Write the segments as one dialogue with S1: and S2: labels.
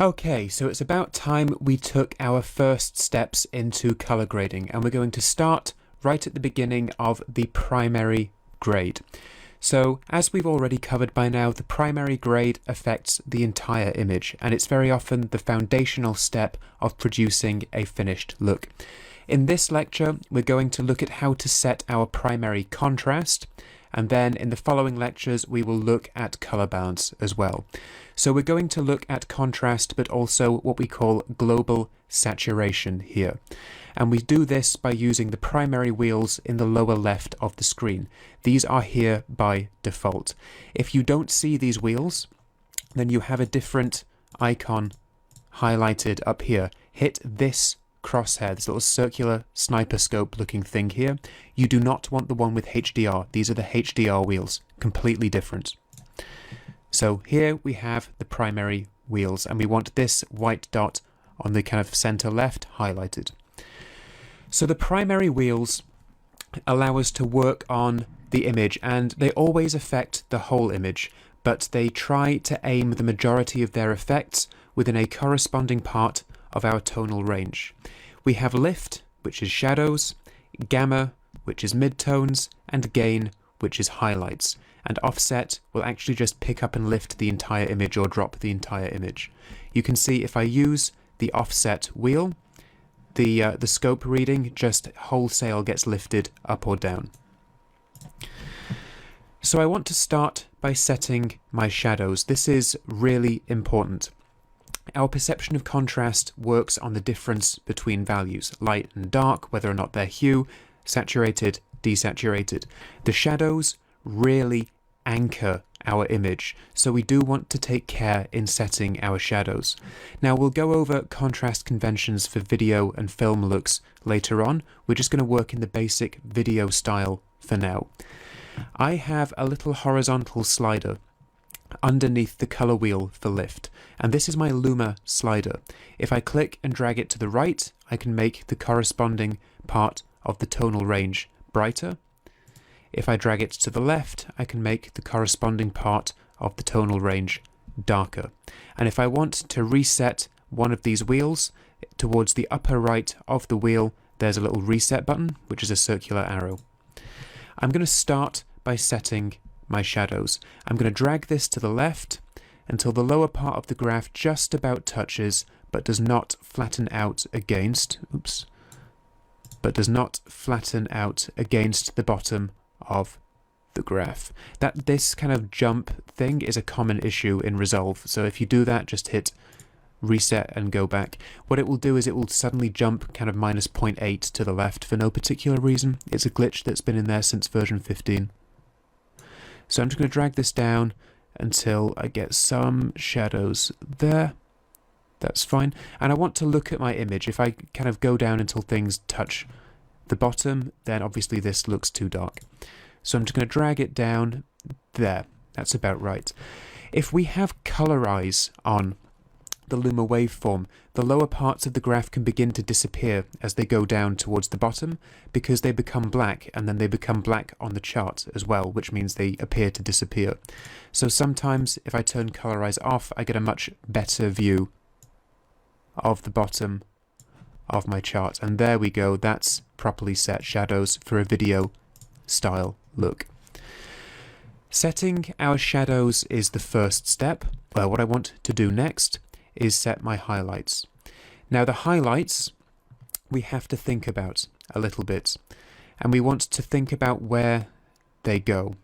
S1: Okay, so it's about time we took our first steps into color grading, and we're going to start right at the beginning of the primary grade. So, as we've already covered by now, the primary grade affects the entire image, and it's very often the foundational step of producing a finished look. In this lecture, we're going to look at how to set our primary contrast, and then in the following lectures, we will look at color balance as well. So we're going to look at contrast, but also what we call global saturation here. And we do this by using the primary wheels in the lower left of the screen. These are here by default. If you don't see these wheels, then you have a different icon highlighted up here. Hit this crosshair, this little circular sniper scope looking thing here. You do not want the one with HDR. These are the HDR wheels, completely different. So here we have the primary wheels, and we want this white dot on the kind of center left highlighted. So the primary wheels allow us to work on the image, and they always affect the whole image, but they try to aim the majority of their effects within a corresponding part of our tonal range. We have lift, which is shadows, gamma, which is midtones, and gain, which is highlights. And offset will actually just pick up and lift the entire image or drop the entire image. You can see if I use the offset wheel, the scope reading just wholesale gets lifted up or down. So I want to start by setting my shadows. This is really important. Our perception of contrast works on the difference between values, light and dark, whether or not they're hue, saturated, desaturated. The shadows really anchor our image, so we do want to take care in setting our shadows. Now we'll go over contrast conventions for video and film looks later on. We're just going to work in the basic video style for now. I have a little horizontal slider underneath the color wheel for lift, and this is my Luma slider. If I click and drag it to the right, I can make the corresponding part of the tonal range brighter. If I drag it to the left, I can make the corresponding part of the tonal range darker. And if I want to reset one of these wheels, towards the upper right of the wheel, there's a little reset button, which is a circular arrow. I'm going to start by setting my shadows. I'm going to drag this to the left until the lower part of the graph just about touches, but does not flatten out against, the bottom of the graph. This kind of jump thing is a common issue in Resolve, so if you do that, just hit reset and go back. What it will do is it will suddenly jump kind of minus 0.8 to the left for no particular reason. It's a glitch that's been in there since version 15. So I'm just going to drag this down until I get some shadows there. That's fine. And I want to look at my image. If I kind of go down until things touch the bottom, then obviously this looks too dark. So I'm just going to drag it down there. That's about right. If we have colorize on the Luma waveform, the lower parts of the graph can begin to disappear as they go down towards the bottom, because they become black, and then they become black on the chart as well, which means they appear to disappear. So sometimes if I turn colorize off, I get a much better view of the bottom of my chart. And there we go, that's properly set shadows for a video style look. Setting our shadows is the first step. Well, what I want to do next is set my highlights. Now the highlights we have to think about a little bit, and we want to think about where they go.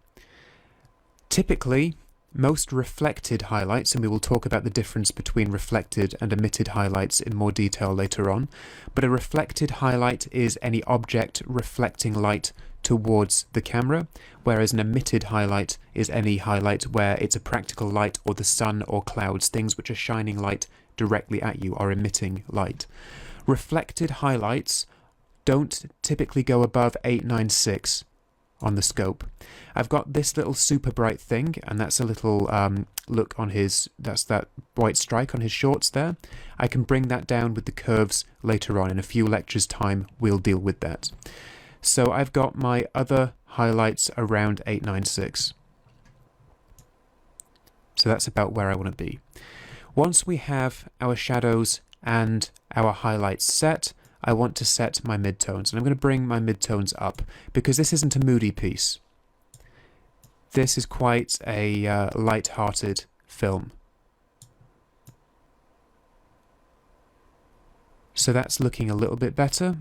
S1: Typically, most reflected highlights, and we will talk about the difference between reflected and emitted highlights in more detail later on, but a reflected highlight is any object reflecting light towards the camera, whereas an emitted highlight is any highlight where it's a practical light or the sun or clouds, things which are shining light directly at you are emitting light. Reflected highlights don't typically go above 896 on the scope. I've got this little super bright thing, and that's a little look on that's that white strike on his shorts there. I can bring that down with the curves later on. In a few lectures time, we'll deal with that. So I've got my other highlights around 896. So that's about where I want to be. Once we have our shadows and our highlights set, I want to set my midtones. And I'm going to bring my midtones up because this isn't a moody piece. This is quite a light-hearted film. So that's looking a little bit better,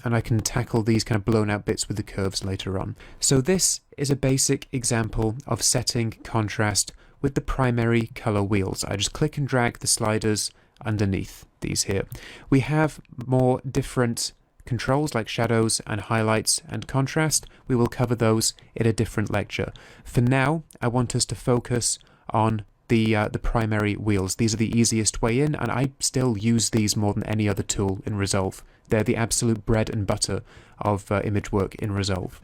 S1: and I can tackle these kind of blown out bits with the curves later on. So this is a basic example of setting contrast with the primary color wheels. I just click and drag the sliders underneath these here. We have more different controls like shadows and highlights and contrast. We will cover those in a different lecture. For now, I want us to focus on the primary wheels. These are the easiest way in, and I still use these more than any other tool in Resolve. They're the absolute bread and butter of image work in Resolve.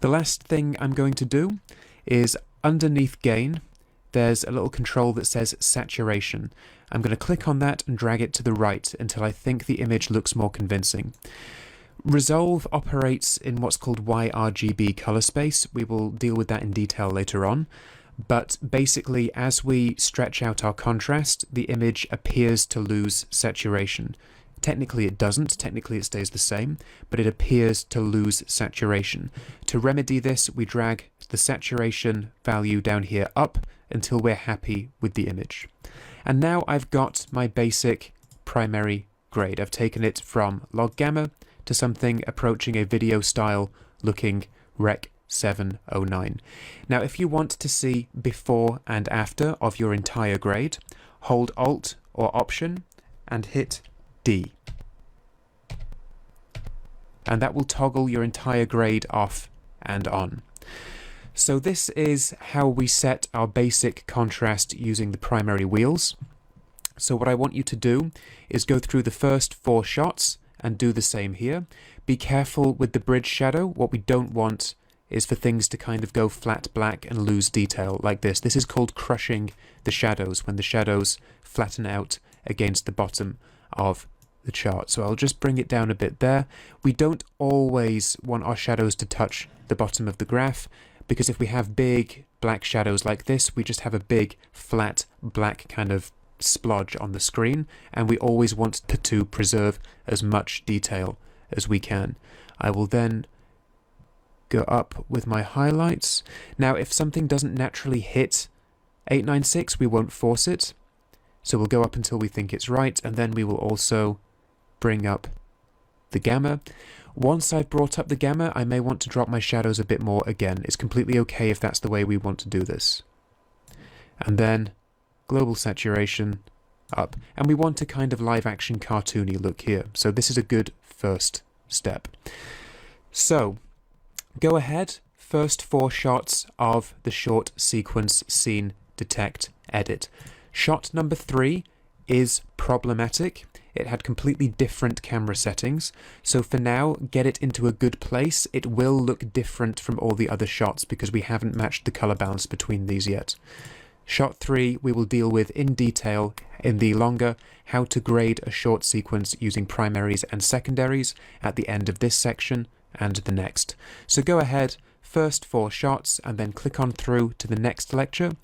S1: The last thing I'm going to do is underneath gain, there's a little control that says saturation. I'm going to click on that and drag it to the right until I think the image looks more convincing. Resolve operates in what's called YRGB color space. We will deal with that in detail later on. But basically, as we stretch out our contrast, the image appears to lose saturation. Technically it doesn't, technically it stays the same, but it appears to lose saturation. To remedy this, we drag the saturation value down here up until we're happy with the image. And now I've got my basic primary grade. I've taken it from log gamma to something approaching a video style looking Rec. 709. Now if you want to see before and after of your entire grade, hold Alt or Option and hit D. And that will toggle your entire grade off and on. So this is how we set our basic contrast using the primary wheels. So what I want you to do is go through the first 4 shots and do the same here. Be careful with the bridge shadow. What we don't want is for things to kind of go flat black and lose detail like this. This is called crushing the shadows, when the shadows flatten out against the bottom of the chart. So I'll just bring it down a bit there. We don't always want our shadows to touch the bottom of the graph, because if we have big black shadows like this, we just have a big flat black kind of splodge on the screen, and we always want to preserve as much detail as we can. I will then go up with my highlights. Now if something doesn't naturally hit 896, we won't force it, so we'll go up until we think it's right, and then we will also bring up the gamma. Once I've brought up the gamma, I may want to drop my shadows a bit more again. It's completely okay if that's the way we want to do this. And then global saturation up, and we want a kind of live action cartoony look here, so this is a good first step. So go ahead, first 4 shots of the short sequence scene, detect, edit. Shot number 3 is problematic. It had completely different camera settings, so for now, get it into a good place. It will look different from all the other shots because we haven't matched the color balance between these yet. Shot 3 we will deal with in detail in the longer how to grade a short sequence using primaries and secondaries at the end of this section and the next. So go ahead, first 4 shots, and then click on through to the next lecture